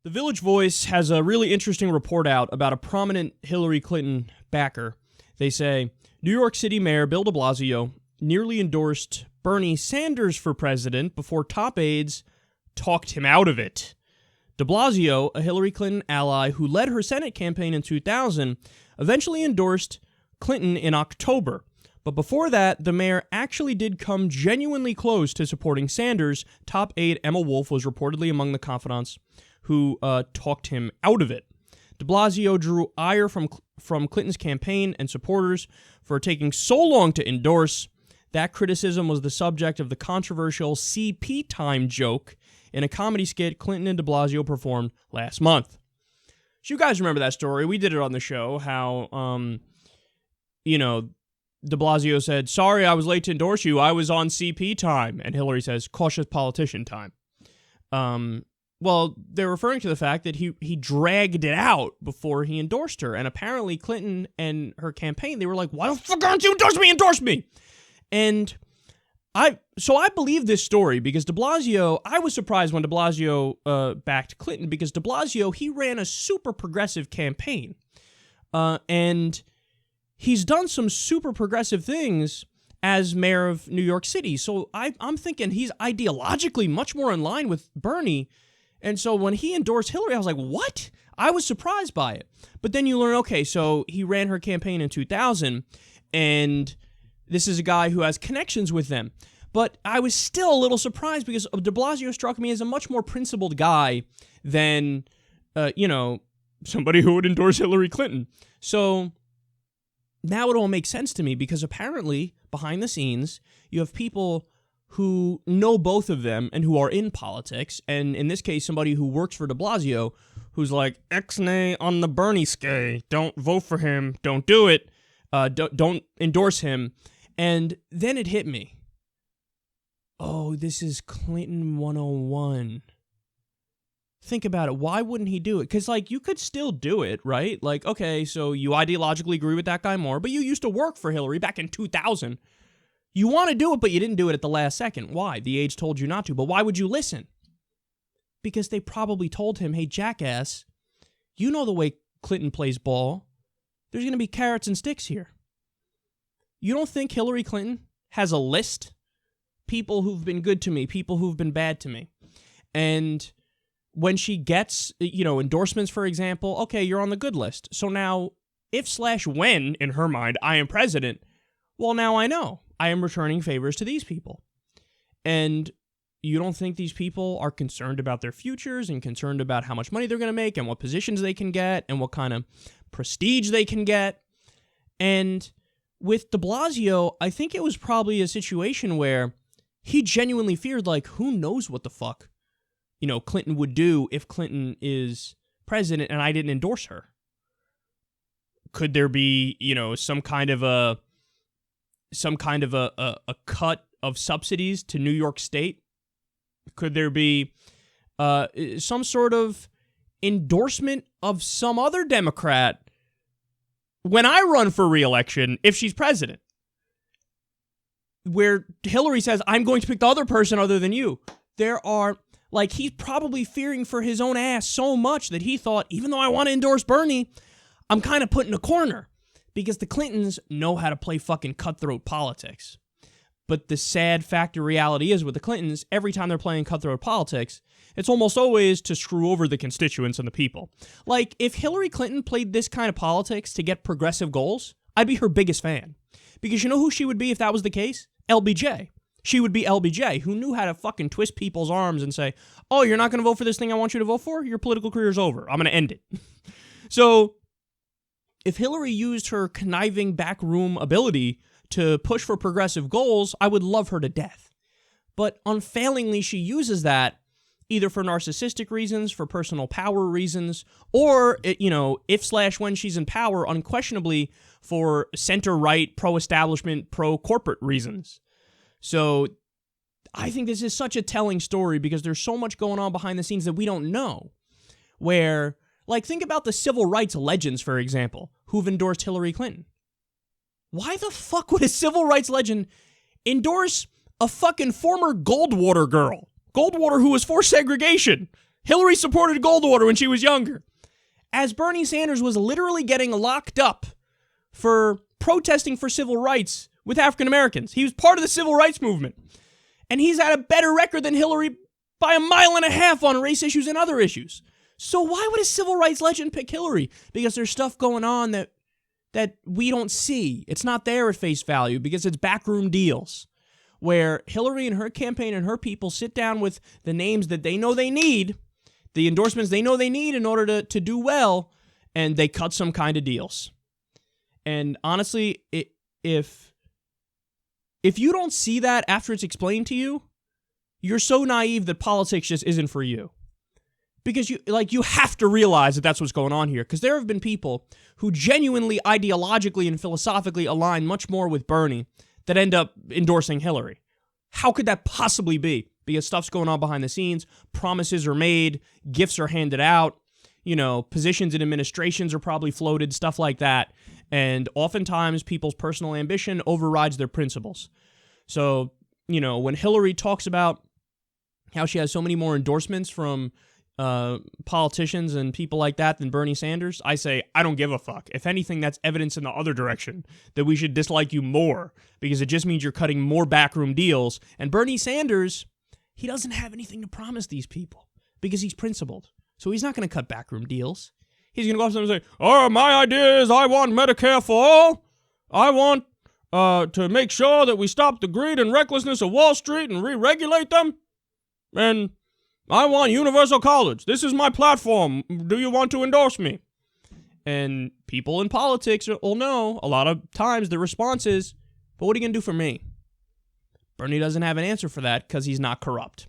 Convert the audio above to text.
The Village Voice has a really interesting report out about a prominent Hillary Clinton backer. They say, New York City Mayor Bill de Blasio nearly endorsed Bernie Sanders for president before top aides talked him out of it. De Blasio, a Hillary Clinton ally who led her Senate campaign in 2000, eventually endorsed Clinton in October. But before that, the mayor actually did come genuinely close to supporting Sanders. Top aide Emma Wolf was reportedly among the confidants who talked him out of it. De Blasio drew ire from Clinton's campaign and supporters for taking so long to endorse. That criticism was the subject of the controversial CP time joke in a comedy skit Clinton and de Blasio performed last month. So you guys remember that story. We did it on the show, how, de Blasio said, sorry, I was late to endorse you. I was on CP time. And Hillary says, cautious politician time. Well, they're referring to the fact that he dragged it out before he endorsed her. And apparently Clinton and her campaign, they were like, why the fuck aren't you endorse me? Endorse me! And I believe this story because de Blasio, I was surprised when de Blasio backed Clinton because de Blasio, he ran a super progressive campaign. And he's done some super progressive things as mayor of New York City. So I'm thinking he's ideologically much more in line with Bernie. And so when he endorsed Hillary, I was like, what? I was surprised by it. But then you learn, okay, so he ran her campaign in 2000, and this is a guy who has connections with them. But I was still a little surprised because de Blasio struck me as a much more principled guy than, somebody who would endorse Hillary Clinton. So now it all makes sense to me because apparently behind the scenes, you have people who know both of them and who are in politics. And in this case, somebody who works for de Blasio who's like, X-nay on the Bernie skay. Don't vote for him. Don't do it. Don't endorse him. And then it hit me. Oh, this is Clinton 101. Think about it. Why wouldn't he do it? Because, you could still do it, right? Okay, so you ideologically agree with that guy more, but you used to work for Hillary back in 2000. You want to do it, but you didn't do it at the last second. Why? The aides told you not to. But why would you listen? Because they probably told him, hey, jackass, you know the way Clinton plays ball. There's going to be carrots and sticks here. You don't think Hillary Clinton has a list? People who've been good to me, people who've been bad to me. And when she gets, endorsements, for example, okay, you're on the good list. So now, if/when, in her mind, I am president, well, now I know. I am returning favors to these people. And you don't think these people are concerned about their futures and concerned about how much money they're going to make and what positions they can get and what kind of prestige they can get? And with de Blasio, I think it was probably a situation where he genuinely feared, who knows what the fuck, Clinton would do if Clinton is president and I didn't endorse her. Could there be, some kind of a cut of subsidies to New York State? Could there be some sort of endorsement of some other Democrat when I run for re-election if she's president? Where Hillary says, I'm going to pick the other person other than you. There are, he's probably fearing for his own ass so much that he thought, even though I want to endorse Bernie, I'm kind of put in a corner. Because the Clintons know how to play fucking cutthroat politics. But the sad fact or reality is with the Clintons, every time they're playing cutthroat politics, it's almost always to screw over the constituents and the people. If Hillary Clinton played this kind of politics to get progressive goals, I'd be her biggest fan. Because you know who she would be if that was the case? LBJ. She would be LBJ, who knew how to fucking twist people's arms and say, oh, you're not going to vote for this thing I want you to vote for? Your political career's over. I'm going to end it. So if Hillary used her conniving backroom ability to push for progressive goals, I would love her to death. But unfailingly, she uses that either for narcissistic reasons, for personal power reasons, or, if/when she's in power, unquestionably for center-right, pro-establishment, pro-corporate reasons. So I think this is such a telling story because there's so much going on behind the scenes that we don't know. Where, think about the civil rights legends, for example, who've endorsed Hillary Clinton. Why the fuck would a civil rights legend endorse a fucking former Goldwater girl? Goldwater who was for segregation. Hillary supported Goldwater when she was younger. As Bernie Sanders was literally getting locked up for protesting for civil rights with African Americans. He was part of the civil rights movement. And he's had a better record than Hillary by a mile and a half on race issues and other issues. So why would a civil rights legend pick Hillary? Because there's stuff going on that we don't see. It's not there at face value because it's backroom deals where Hillary and her campaign and her people sit down with the names that they know they need, the endorsements they know they need in order to do well, and they cut some kind of deals. And honestly, if you don't see that after it's explained to you, you're so naive that politics just isn't for you. Because you have to realize that that's what's going on here. Because there have been people who genuinely, ideologically, and philosophically align much more with Bernie that end up endorsing Hillary. How could that possibly be? Because stuff's going on behind the scenes, promises are made, gifts are handed out, positions in administrations are probably floated, stuff like that. And oftentimes people's personal ambition overrides their principles. So, when Hillary talks about how she has so many more endorsements from politicians and people like that than Bernie Sanders, I say, I don't give a fuck. If anything, that's evidence in the other direction that we should dislike you more because it just means you're cutting more backroom deals. And Bernie Sanders, he doesn't have anything to promise these people because he's principled. So he's not going to cut backroom deals. He's going to go up to them and say, oh, my idea is I want Medicare for all. I want to make sure that we stop the greed and recklessness of Wall Street and re-regulate them. And I want universal college. This is my platform. Do you want to endorse me? And people in politics will know a lot of times the response is, but what are you going to do for me? Bernie doesn't have an answer for that because he's not corrupt.